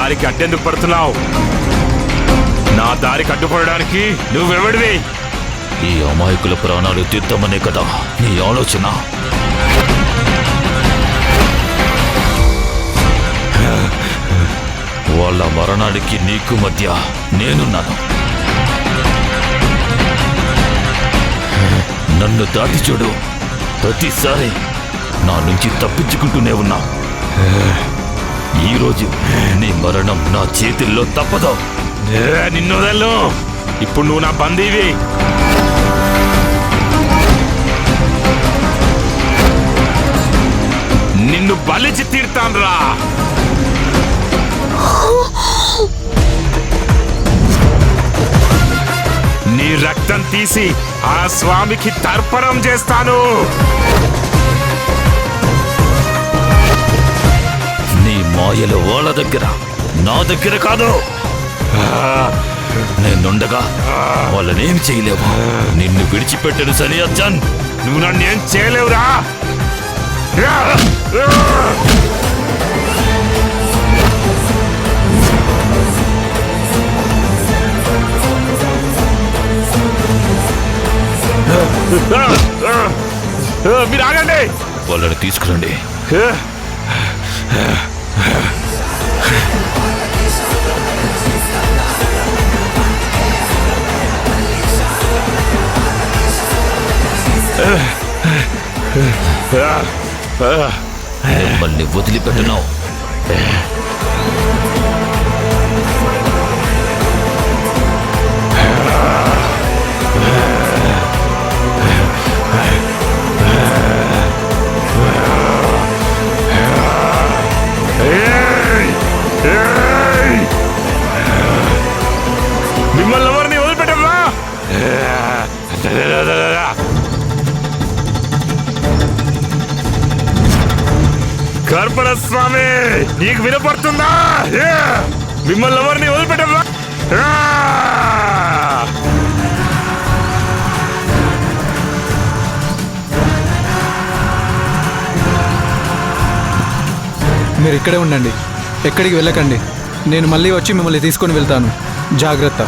దారికి అడ్డెందుకు పడుతున్నావు? నా దారికి అడ్డుపడడానికి నువ్వెవడివి? ఈ అమాయకుల ప్రాణాలు తీద్దామనే కదా నీ ఆలోచన. వాళ్ళ మరణానికి నీకు మధ్య నేనున్నాను. నన్ను దాటి చూడు, ప్రతిసారి నా నుంచి తప్పించుకుంటూనే ఉన్నా. ఈరోజు నీ మరణం నా చేతుల్లో తప్పదు. నిన్ను వదలను. ఇప్పుడు నువ్వు నా బందీవి. నిన్ను బలిచి తీర్తాన్రా. నీ రక్తం తీసి ఆ స్వామికి తర్పణం చేస్తాను. నీ మాయలు వాళ్ళ దగ్గర, నా దగ్గర కాదు. నేనుండగా వాళ్ళనేం చేయలేవు. నిన్ను విడిచిపెట్టను సని అర్జున్. నువ్వు నన్ను ఏం చేయలేవురా. మీరు ఆగండి. వాళ్ళని తీసుకురండి. మిమ్మల్ని వదిలిపెట్టను. మిమ్మల్ని ఎవరిని వదిలిపెట్టరా? కర్పణ స్వామి, నీకు వినపడుతుందా? మిమ్మల్ని ఎవరిని వదిలిపెట్టరా? మీరు ఇక్కడే ఉండండి, ఎక్కడికి వెళ్ళకండి. నేను మళ్ళీ వచ్చి మిమ్మల్ని తీసుకొని వెళ్తాను. జాగ్రత్త.